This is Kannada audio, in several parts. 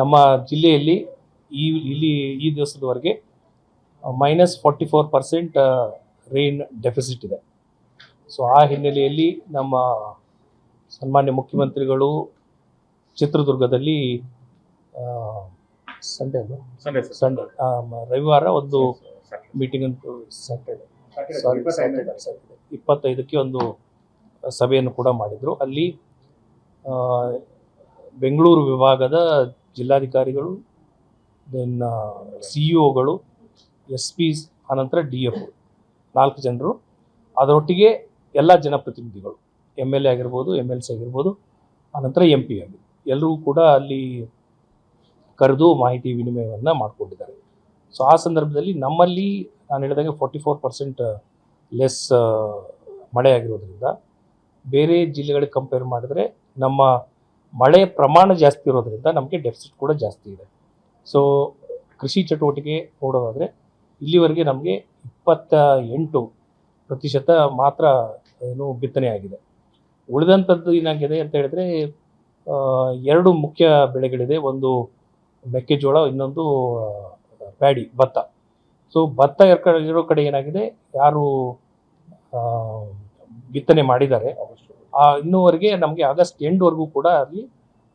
ನಮ್ಮ ಜಿಲ್ಲೆಯಲ್ಲಿ ಇಲ್ಲಿ ಈ ದಿವಸದವರೆಗೆ -44% ರೈನ್ ಡೆಫಿಸಿಟ್ ಇದೆ. ಸೊ ಆ ಹಿನ್ನೆಲೆಯಲ್ಲಿ ನಮ್ಮ ಸನ್ಮಾನ್ಯ ಮುಖ್ಯಮಂತ್ರಿಗಳು ಚಿತ್ರದುರ್ಗದಲ್ಲಿ ಸಂಡೇ ರವಿವಾರ ಒಂದು ಮೀಟಿಂಗ್ ಅಂತೂ ಸ್ಯಾಟರ್ಡೆ 25ಕ್ಕೆ ಒಂದು ಸಭೆಯನ್ನು ಕೂಡ ಮಾಡಿದರು. ಅಲ್ಲಿ ಬೆಂಗಳೂರು ವಿಭಾಗದ ಜಿಲ್ಲಾಧಿಕಾರಿಗಳು, ದೆನ್ CEO ಗಳು, SPs, ಆನಂತರ DF 4 ಜನರು, ಅದರೊಟ್ಟಿಗೆ ಎಲ್ಲ ಜನಪ್ರತಿನಿಧಿಗಳು, MLA ಆಗಿರ್ಬೋದು, MLC ಆಗಿರ್ಬೋದು, ಆನಂತರ MP ಆಗಿ ಎಲ್ಲರೂ ಕೂಡ ಅಲ್ಲಿ ಕರೆದು ಮಾಹಿತಿ ವಿನಿಮಯವನ್ನು ಮಾಡಿಕೊಂಡಿದ್ದಾರೆ. ಸೊ ಆ ಸಂದರ್ಭದಲ್ಲಿ ನಮ್ಮಲ್ಲಿ ನಾನು ಹೇಳಿದಾಗೆ 44% ಲೆಸ್ ಮಳೆ ಆಗಿರೋದ್ರಿಂದ ಬೇರೆ ಜಿಲ್ಲೆಗಳಿಗೆ ಕಂಪೇರ್ ಮಾಡಿದ್ರೆ ನಮ್ಮ ಮಳೆ ಪ್ರಮಾಣ ಜಾಸ್ತಿ ಇರೋದ್ರಿಂದ ನಮಗೆ ಡೆಫಿಸಿಟ್ ಕೂಡ ಜಾಸ್ತಿ ಇದೆ. ಸೊ ಕೃಷಿ ಚಟುವಟಿಕೆ ನೋಡೋದಾದರೆ ಇಲ್ಲಿವರೆಗೆ ನಮಗೆ 28% ಮಾತ್ರ ಬಿತ್ತನೆ ಆಗಿದೆ. ಉಳಿದಂಥದ್ದು ಏನಾಗಿದೆ ಅಂತ ಹೇಳಿದ್ರೆ 2 ಮುಖ್ಯ ಬೆಳೆಗಳಿದೆ. ಒಂದು ಮೆಕ್ಕೆಜೋಳ, ಇನ್ನೊಂದು ಪ್ಯಾಡಿ, ಭತ್ತ. ಸೊ ಭತ್ತ ಇರೋ ಕಡೆ ಏನಾಗಿದೆ, ಯಾರು ಬಿತ್ತನೆ ಮಾಡಿದ್ದಾರೆ ಇನ್ನೂವರೆಗೆ ನಮಗೆ ಆಗಸ್ಟ್ ಎಂಡ್ವರೆಗೂ ಕೂಡ ಅಲ್ಲಿ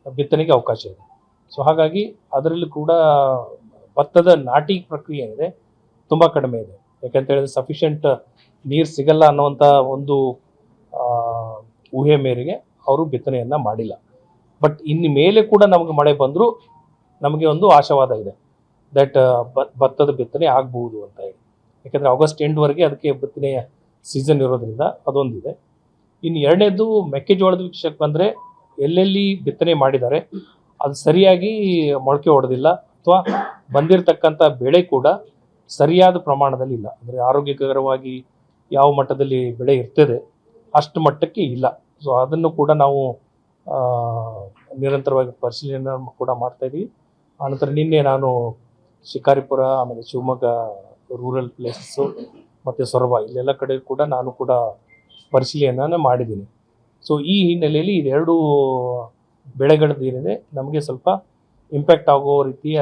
ಬಿತ್ತನೆಗೆ ಅವಕಾಶ ಇದೆ. ಸೊ ಹಾಗಾಗಿ ಅದರಲ್ಲಿ ಕೂಡ ಭತ್ತದ ನಾಟಿ ಪ್ರಕ್ರಿಯೆ ಏನಿದೆ ತುಂಬ ಕಡಿಮೆ ಇದೆ. ಯಾಕಂತ ಹೇಳಿದ್ರೆ ಸಫಿಷಿಯೆಂಟ್ ನೀರು ಸಿಗಲ್ಲ ಅನ್ನುವಂಥ ಒಂದು ಊಹೆ ಮೇರೆಗೆ ಅವರು ಬಿತ್ತನೆಯನ್ನು ಮಾಡಿಲ್ಲ. ಬಟ್ ಇನ್ನು ಮೇಲೆ ಕೂಡ ನಮಗೆ ಮಳೆ ಬಂದರೂ ನಮಗೆ ಒಂದು ಆಶಾವಾದ ಇದೆ ದಟ್ ಭತ್ತದ ಬಿತ್ತನೆ ಆಗ್ಬೋದು ಅಂತ ಹೇಳಿ. ಯಾಕೆಂದರೆ ಆಗಸ್ಟ್ ಎಂಡ್ವರೆಗೆ ಅದಕ್ಕೆ ಬಿತ್ತನೆಯ ಸೀಸನ್ ಇರೋದ್ರಿಂದ ಅದೊಂದಿದೆ. ಇನ್ನು ಎರಡನೇದು ಮೆಕ್ಕೆಜೋಳದ ವಿಷಯಕ್ಕೆ ಬಂದರೆ ಎಲ್ಲೆಲ್ಲಿ ಬಿತ್ತನೆ ಮಾಡಿದ್ದಾರೆ ಅದು ಸರಿಯಾಗಿ ಮೊಳಕೆ ಹೊಡೆದಿಲ್ಲ, ಅಥವಾ ಬಂದಿರತಕ್ಕಂಥ ಬೆಳೆ ಕೂಡ ಸರಿಯಾದ ಪ್ರಮಾಣದಲ್ಲಿ ಇಲ್ಲ. ಅಂದರೆ ಆರೋಗ್ಯಕರವಾಗಿ ಯಾವ ಮಟ್ಟದಲ್ಲಿ ಬೆಳೆ ಇರ್ತದೆ ಅಷ್ಟು ಮಟ್ಟಕ್ಕೆ ಇಲ್ಲ. ಸೊ ಅದನ್ನು ಕೂಡ ನಾವು ನಿರಂತರವಾಗಿ ಪರಿಶೀಲನೆ ಕೂಡ ಮಾಡ್ತಾಯಿದ್ದೀವಿ. ಆನಂತರ ನಿನ್ನೆ ನಾನು ಶಿಕಾರಿಪುರ, ಆಮೇಲೆ ಶಿವಮೊಗ್ಗ ರೂರಲ್ ಪ್ಲೇಸಸ್ಸು ಮತ್ತು ಸೊರಬ ಇಲ್ಲೆಲ್ಲ ಕಡೆ ಕೂಡ ನಾನು ಕೂಡ ಪರಿಶೀಲನೆಯನ್ನು ಮಾಡಿದ್ದೀನಿ. ಸೊ ಈ ಹಿನ್ನೆಲೆಯಲ್ಲಿ ಇದೆರಡು ಬೆಳೆಗಳದ್ದು ಏನಿದೆ ನಮಗೆ ಸ್ವಲ್ಪ ಇಂಪ್ಯಾಕ್ಟ್ ಆಗೋ ರೀತಿಯ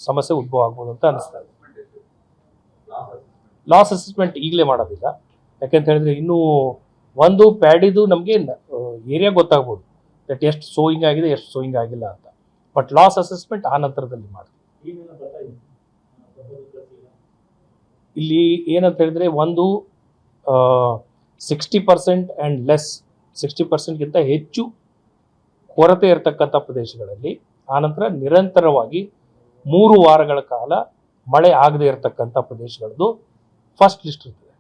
ಸಮಸ್ಯೆ ಉದ್ಭವ ಆಗ್ಬೋದು ಅಂತ ಅನಿಸ್ತಾ ಇದೆ. ಲಾಸ್ ಅಸೆಸ್ಮೆಂಟ್ ಈಗಲೇ ಮಾಡೋದಿಲ್ಲ. ಯಾಕೆಂತ ಹೇಳಿದ್ರೆ ಇನ್ನೂ ಒಂದು ಪ್ಯಾಡಿದು ನಮಗೆ ಏರಿಯಾ ಗೊತ್ತಾಗ್ಬೋದು ದಟ್ ಎಷ್ಟು ಸೋಯಿಂಗ್ ಆಗಿದೆ, ಎಷ್ಟು ಸೋಯಿಂಗ್ ಆಗಿಲ್ಲ ಅಂತ. ಬಟ್ ಲಾಸ್ ಅಸೆಸ್ಮೆಂಟ್ ಆ ನಂತರದಲ್ಲಿ ಮಾಡ್ತೀವಿ. ಇಲ್ಲಿ ಏನಂತ ಹೇಳಿದ್ರೆ ಒಂದು 60% ಆ್ಯಂಡ್ ಲೆಸ್, 60%ಗಿಂತ ಹೆಚ್ಚು ಕೊರತೆ ಇರತಕ್ಕಂಥ ಪ್ರದೇಶಗಳಲ್ಲಿ, ಆನಂತರ ನಿರಂತರವಾಗಿ 3 ವಾರಗಳ ಕಾಲ ಮಳೆ ಆಗದೆ ಇರತಕ್ಕಂಥ ಪ್ರದೇಶಗಳದ್ದು ಫಸ್ಟ್ ಲಿಸ್ಟ್ ಇರ್ತದೆ.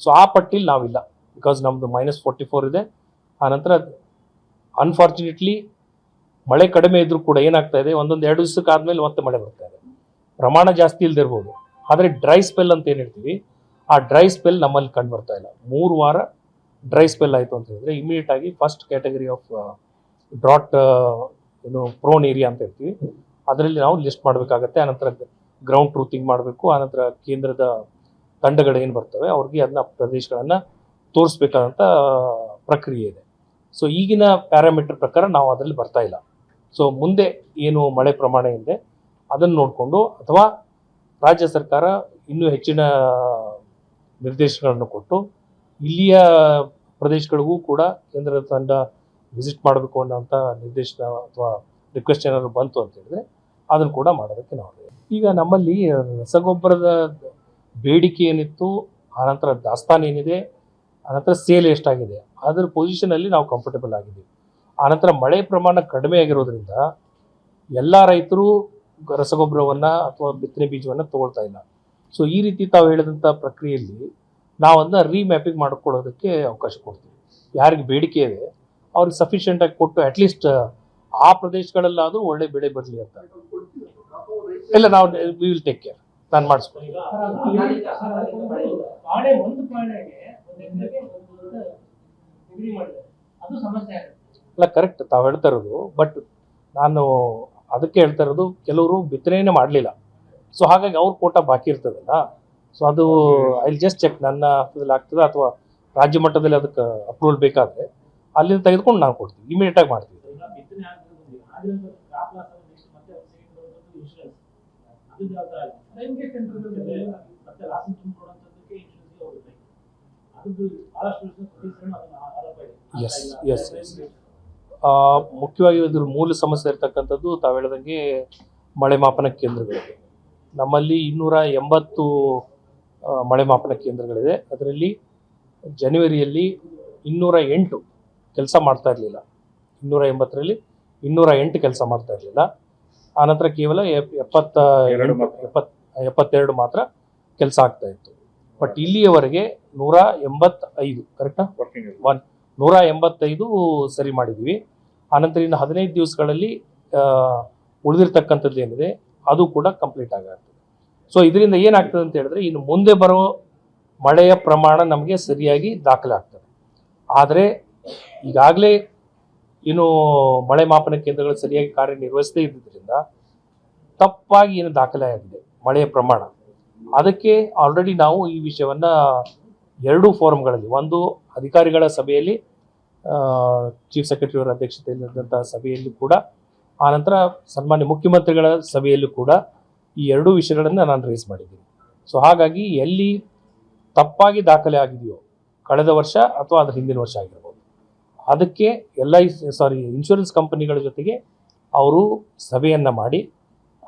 ಸೊ ಆ ಪಟ್ಟಿಲಿ ನಾವಿಲ್ಲ, ಬಿಕಾಸ್ ನಮ್ಮದು -44 ಇದೆ. ಆನಂತರ ಅನ್ಫಾರ್ಚುನೇಟ್ಲಿ ಮಳೆ ಕಡಿಮೆ ಇದ್ರೂ ಕೂಡ ಏನಾಗ್ತಾ ಇದೆ, 1-2 ದಿವಸಕ್ಕೆ ಆದಮೇಲೆ ಮತ್ತೆ ಮಳೆ ಬರ್ತಾ ಇದೆ. ಪ್ರಮಾಣ ಜಾಸ್ತಿ ಇಲ್ದಿರ್ಬೋದು, ಆದರೆ ಡ್ರೈ ಸ್ಪೆಲ್ ಅಂತ ಏನು ಹೇಳ್ತೀವಿ, ಆ ಡ್ರೈ ಸ್ಪೆಲ್ ನಮ್ಮಲ್ಲಿ ಕಂಡು ಬರ್ತಾ ಇಲ್ಲ. 3 ವಾರ ಡ್ರೈ ಸ್ಪೆಲ್ ಆಯಿತು ಅಂತ ಹೇಳಿದ್ರೆ ಇಮಿಡಿಯೇಟ್ ಆಗಿ first category of drought prone area ಅಂತ ಹೇಳ್ತೀವಿ, ಅದರಲ್ಲಿ ನಾವು ಲಿಸ್ಟ್ ಮಾಡಬೇಕಾಗತ್ತೆ. ಆನಂತರ ಗ್ರೌಂಡ್ ಟ್ರೂತಿಂಗ್ ಮಾಡಬೇಕು. ಆನಂತರ ಕೇಂದ್ರದ ತಂಡಗಳೇನು ಬರ್ತವೆ ಅವ್ರಿಗೆ ಅದನ್ನ ಪ್ರದೇಶಗಳನ್ನು ತೋರಿಸ್ಬೇಕಾದಂಥ ಪ್ರಕ್ರಿಯೆ ಇದೆ. ಸೊ ಈಗಿನ ಪ್ಯಾರಾಮೀಟರ್ ಪ್ರಕಾರ ನಾವು ಅದರಲ್ಲಿ ಬರ್ತಾ ಇಲ್ಲ. ಸೊ ಮುಂದೆ ಏನು ಮಳೆ ಪ್ರಮಾಣ ಇದೆ ಅದನ್ನು ನೋಡಿಕೊಂಡು, ಅಥವಾ ರಾಜ್ಯ ಸರ್ಕಾರ ಇನ್ನೂ ಹೆಚ್ಚಿನ ನಿರ್ದೇಶನಗಳನ್ನು ಕೊಟ್ಟು ಇಲ್ಲಿಯ ಪ್ರದೇಶಗಳಿಗೂ ಕೂಡ ಕೇಂದ್ರದ ತಂಡ ವಿಸಿಟ್ ಮಾಡಬೇಕು ಅನ್ನೋಂಥ ನಿರ್ದೇಶನ ಅಥವಾ ರಿಕ್ವೆಸ್ಟ್ ಏನಾದ್ರು ಬಂತು ಅಂತ ಹೇಳಿದ್ರೆ ಅದನ್ನು ಕೂಡ ಮಾಡೋದಕ್ಕೆ ನಾವು ಈಗ ನಮ್ಮಲ್ಲಿ ರಸಗೊಬ್ಬರದ ಬೇಡಿಕೆ ಏನಿತ್ತು, ಆನಂತರ ದಾಸ್ತಾನು ಏನಿದೆ, ಆನಂತರ ಸೇಲ್ ಎಷ್ಟಾಗಿದೆ, ಅದರ ಪೊಸಿಷನಲ್ಲಿ ನಾವು ಕಂಫರ್ಟಬಲ್ ಆಗಿದ್ದೀವಿ. ಆನಂತರ ಮಳೆ ಪ್ರಮಾಣ ಕಡಿಮೆ ಆಗಿರೋದ್ರಿಂದ ಎಲ್ಲ ರೈತರು ರಸಗೊಬ್ಬರವನ್ನು ಅಥವಾ ಬಿತ್ತನೆ ಬೀಜವನ್ನು ತಗೊಳ್ತಾ ಇಲ್ಲ. ಸೊ ಈ ರೀತಿ ತಾವು ಹೇಳಿದಂಥ ಪ್ರಕ್ರಿಯೆಯಲ್ಲಿ ನಾವು ಅದನ್ನ ರೀಮ್ಯಾಪಿಂಗ್ ಮಾಡಿಕೊಳ್ಳೋದಕ್ಕೆ ಅವಕಾಶ ಕೊಡ್ತೀವಿ. ಯಾರಿಗೆ ಬೇಡಿಕೆ ಇದೆ ಅವ್ರಿಗೆ ಸಫಿಷಿಯೆಂಟಾಗಿ ಕೊಟ್ಟು ಅಟ್ಲೀಸ್ಟ್ ಆ ಪ್ರದೇಶಗಳಲ್ಲಾದರೂ ಒಳ್ಳೆ ಬೆಳೆ ಬರಲಿ ಅಂತ. ಇಲ್ಲ, ನಾವು ವಿ ವಿಲ್ ಟೇಕ್ ಕೇರ್, ನಾನು ಮಾಡಿಸ್ತೀನಿ. ಅಲ್ಲ, ಕರೆಕ್ಟ್ ತಾವು ಹೇಳ್ತಾ ಇರೋದು. ಬಟ್ ನಾನು ಅದಕ್ಕೆ ಹೇಳ್ತಾ ಇರೋದು, ಕೆಲವರು ಬಿತ್ತನೆಯೇ ಮಾಡಲಿಲ್ಲ. ಸೊ ಹಾಗಾಗಿ ಅವ್ರ ಕೋಟ ಬಾಕಿ ಇರ್ತದಲ್ಲ. ಸೊ ಅದು ಐ ಜಸ್ಟ್ ಚೆಕ್ ನನ್ನ ಹತ್ತದಲ್ಲಿ ಆಗ್ತದೆ, ಅಥವಾ ರಾಜ್ಯ ಮಟ್ಟದಲ್ಲಿ ಅದಕ್ಕೆ ಅಪ್ರೂವಲ್ ಬೇಕಾದರೆ ಅಲ್ಲಿಂದ ತೆಗೆದುಕೊಂಡು ನಾವು ಕೊಡ್ತೀವಿ, ಇಮಿಡಿಯೇಟಾಗಿ ಮಾಡ್ತೀವಿ. ಎಸ್ ಎಸ್ ಎಸ್ ಮುಖ್ಯವಾಗಿ ಇದ್ರ ಮೂಲ ಸಮಸ್ಯೆ ಇರ್ತಕ್ಕಂಥದ್ದು ತಾವು ಹೇಳ್ದಂಗೆ ಮಳೆ ಮಾಪನ ಕೇಂದ್ರಗಳು. ನಮ್ಮಲ್ಲಿ 280 ಮಳೆ ಮಾಪನ ಕೇಂದ್ರಗಳಿದೆ. ಅದರಲ್ಲಿ ಜನವರಿಯಲ್ಲಿ 208 ಕೆಲಸ ಮಾಡ್ತಾ ಇರಲಿಲ್ಲ. 280ರಲ್ಲಿ 208 ಕೆಲಸ ಮಾಡ್ತಾ ಇರಲಿಲ್ಲ. ಆನಂತರ ಕೇವಲ 72 ಮಾತ್ರ ಕೆಲಸ ಆಗ್ತಾ ಇತ್ತು. ಬಟ್ ಇಲ್ಲಿಯವರೆಗೆ 185 ಕರೆಕ್ಟಾ 185 ಸರಿ ಮಾಡಿದ್ದೀವಿ. ಆನಂತರ ಇನ್ನು 15 ದಿವಸಗಳಲ್ಲಿ ಉಳಿದಿರ್ತಕ್ಕಂಥದ್ದು ಏನಿದೆ ಅದು ಕೂಡ ಕಂಪ್ಲೀಟ್ ಆಗುತ್ತೆ. ಸೊ ಇದರಿಂದ ಏನಾಗ್ತದೆ ಅಂತ ಹೇಳಿದ್ರೆ ಇನ್ನು ಮುಂದೆ ಬರೋ ಮಳೆಯ ಪ್ರಮಾಣ ನಮಗೆ ಸರಿಯಾಗಿ ದಾಖಲೆ ಆಗ್ತದೆ. ಆದರೆ ಈಗಾಗಲೇ ಏನು ಮಳೆ ಮಾಪನ ಕೇಂದ್ರಗಳು ಸರಿಯಾಗಿ ಕಾರ್ಯನಿರ್ವಹಿಸದೇ ಇದ್ದಿದ್ದರಿಂದ ತಪ್ಪಾಗಿ ಏನು ದಾಖಲೆ ಆಗಿದೆ ಮಳೆಯ ಪ್ರಮಾಣ. ಅದಕ್ಕೆ ಆಲ್ರೆಡಿ ನಾವು ಈ ವಿಷಯವನ್ನ 2 ಫೋರಂಗಳಲ್ಲಿ, ಒಂದು ಅಧಿಕಾರಿಗಳ ಸಭೆಯಲ್ಲಿ ಚೀಫ್ ಸೆಕ್ರೆಟರಿ ಅವರ ಅಧ್ಯಕ್ಷತೆಯಲ್ಲಿದ್ದಂಥ ಸಭೆಯಲ್ಲಿ ಕೂಡ, ಆನಂತರ ಸನ್ಮಾನ್ಯ ಮುಖ್ಯಮಂತ್ರಿಗಳ ಸಭೆಯಲ್ಲೂ ಕೂಡ ಈ 2 ವಿಷಯಗಳನ್ನು ನಾನು ರೇಸ್ ಮಾಡಿದ್ದೀನಿ. ಸೊ ಹಾಗಾಗಿ ಎಲ್ಲಿ ತಪ್ಪಾಗಿ ದಾಖಲೆ ಆಗಿದೆಯೋ ಕಳೆದ ವರ್ಷ ಅಥವಾ ಅದರ ಹಿಂದಿನ ವರ್ಷ ಆಗಿರ್ಬೋದು, ಅದಕ್ಕೆ ಇನ್ಶೂರೆನ್ಸ್ ಕಂಪನಿಗಳ ಜೊತೆಗೆ ಅವರು ಸಭೆಯನ್ನು ಮಾಡಿ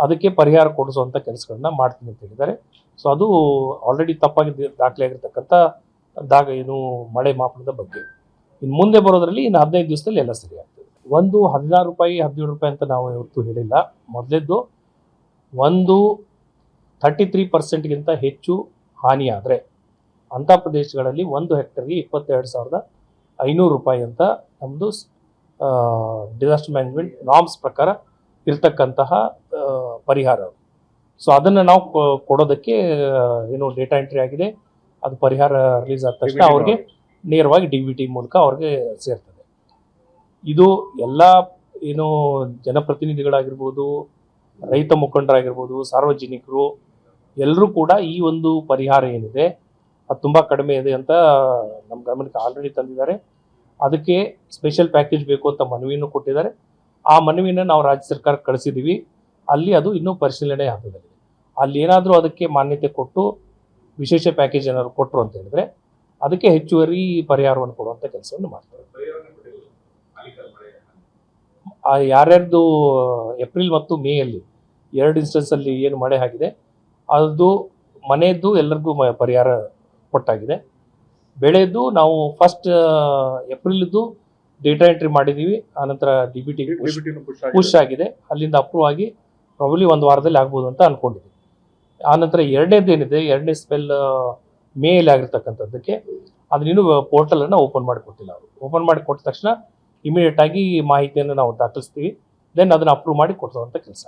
ಅದಕ್ಕೆ ಪರಿಹಾರ ಕೊಡಿಸುವಂಥ ಕೆಲಸಗಳನ್ನ ಮಾಡ್ತೀನಿ ಅಂತ ಹೇಳಿದ್ದಾರೆ. ಸೊ ಅದು ಆಲ್ರೆಡಿ ತಪ್ಪಾಗಿ ದಾಖಲೆ ಆಗಿರ್ತಕ್ಕಂಥ ಏನು ಮಳೆ ಮಾಪನದ ಬಗ್ಗೆ ಇನ್ನು ಮುಂದೆ ಬರೋದ್ರಲ್ಲಿ ಇನ್ನು 15 ದಿವಸದಲ್ಲಿ ಎಲ್ಲ ಸರಿ ಆಗ್ತದೆ. ಒಂದು 16 ರೂಪಾಯಿ 17 ರೂಪಾಯಿ ಅಂತ ನಾವು ಯಾವತ್ತೂ ಹೇಳಿಲ್ಲ. ಮೊದಲೇದ್ದು ಒಂದು 33%ಗಿಂತ ಹೆಚ್ಚು ಹಾನಿಯಾದರೆ ಅಂಥ ಪ್ರದೇಶಗಳಲ್ಲಿ 1 ಹೆಕ್ಟರ್ಗೆ 22,500 ರೂಪಾಯಿ ಅಂತ ನಮ್ಮದು ಡಿಸಾಸ್ಟರ್ ಮ್ಯಾನೇಜ್ಮೆಂಟ್ ನಾರ್ಮ್ಸ್ ಪ್ರಕಾರ ಇರ್ತಕ್ಕಂತಹ ಪರಿಹಾರ. ಸೊ ಅದನ್ನು ನಾವು ಕೊಡೋದಕ್ಕೆ ಏನು ಡೇಟಾ ಎಂಟ್ರಿ ಆಗಿದೆ, ಅದು ಪರಿಹಾರ ರಿಲೀಸ್ ಆದ ತಕ್ಷಣ ಅವ್ರಿಗೆ ನೇರವಾಗಿ DBT ಮೂಲಕ ಅವ್ರಿಗೆ ಸೇರ್ತದೆ. ಇದು ಎಲ್ಲ ಏನು ಜನಪ್ರತಿನಿಧಿಗಳಾಗಿರ್ಬೋದು, ರೈತ ಮುಖಂಡರಾಗಿರ್ಬೋದು, ಸಾರ್ವಜನಿಕರು ಎಲ್ಲರೂ ಕೂಡ ಈ ಒಂದು ಪರಿಹಾರ ಏನಿದೆ ಅದು ತುಂಬ ಕಡಿಮೆ ಇದೆ ಅಂತ ನಮ್ಮ ಗಮನಕ್ಕೆ ಆಲ್ರೆಡಿ ತಂದಿದ್ದಾರೆ. ಅದಕ್ಕೆ ಸ್ಪೆಷಲ್ ಪ್ಯಾಕೇಜ್ ಬೇಕು ಅಂತ ಮನವಿಯನ್ನು ಕೊಟ್ಟಿದ್ದಾರೆ. ಆ ಮನವಿನ ನಾವು ರಾಜ್ಯ ಸರ್ಕಾರಕ್ಕೆ ಕಳಿಸಿದ್ದೀವಿ. ಅಲ್ಲಿ ಅದು ಇನ್ನೂ ಪರಿಶೀಲನೆ ಹಂತದಲ್ಲಿದೆ. ಅಲ್ಲಿ ಏನಾದರೂ ಅದಕ್ಕೆ ಮಾನ್ಯತೆ ಕೊಟ್ಟು ವಿಶೇಷ ಪ್ಯಾಕೇಜ್ ಏನಾದ್ರು ಕೊಟ್ಟರು ಅಂತ ಹೇಳಿದ್ರೆ ಅದಕ್ಕೆ ಹೆಚ್ಚುವರಿ ಪರಿಹಾರವನ್ನು ಕೊಡುವಂಥ ಕೆಲಸವನ್ನು ಮಾಡ್ತಾರೆ. ಯಾರ್ಯಾರ್ದು ಏಪ್ರಿಲ್ ಮತ್ತು ಮೇಯಲ್ಲಿ 2 ಇನ್ಸ್ಟೆನ್ಸಲ್ಲಿ ಏನು ಮಳೆ ಆಗಿದೆ ಅದು ಮನೆಯದ್ದು ಎಲ್ಲರಿಗೂ ಪರಿಹಾರ ಕೊಟ್ಟಾಗಿದೆ. ಬೆಳೆದು ನಾವು ಫಸ್ಟ್ ಏಪ್ರಿಲ್ದು ಡೇಟಾ ಎಂಟ್ರಿ ಮಾಡಿದ್ದೀವಿ. ಆನಂತರ DBT ಪುಷ್ ಆಗಿದೆ. ಅಲ್ಲಿಂದ ಅಪ್ರೂವ್ ಆಗಿ ಪ್ರಾಬಬ್ಲಿ 1 ವಾರದಲ್ಲಿ ಆಗ್ಬೋದು ಅಂತ ಅಂದ್ಕೊಂಡಿದ್ದೀವಿ. ಆನಂತರ ಎರಡನೇದೇನಿದೆ, 2ನೇ ಸ್ಪೆಲ್ ಮೇಯಲ್ಲಿ ಆಗಿರ್ತಕ್ಕಂಥದ್ದಕ್ಕೆ ಅದನ್ನಿನ್ನೂ ಪೋರ್ಟಲನ್ನು ಓಪನ್ ಮಾಡಿಕೊಟ್ಟಿಲ್ಲ. ಅವರು ಓಪನ್ ಮಾಡಿ ಕೊಟ್ಟ ತಕ್ಷಣ ಇಮಿಡಿಯೇಟ್ ಆಗಿ ಮಾಹಿತಿಯನ್ನು ನಾವು ದಾಖಲಿಸ್ತೀವಿ. ದೆನ್ ಅದನ್ನು ಅಪ್ರೂವ್ ಮಾಡಿ ಕೊಡಿಸುವಂಥ ಕೆಲಸ.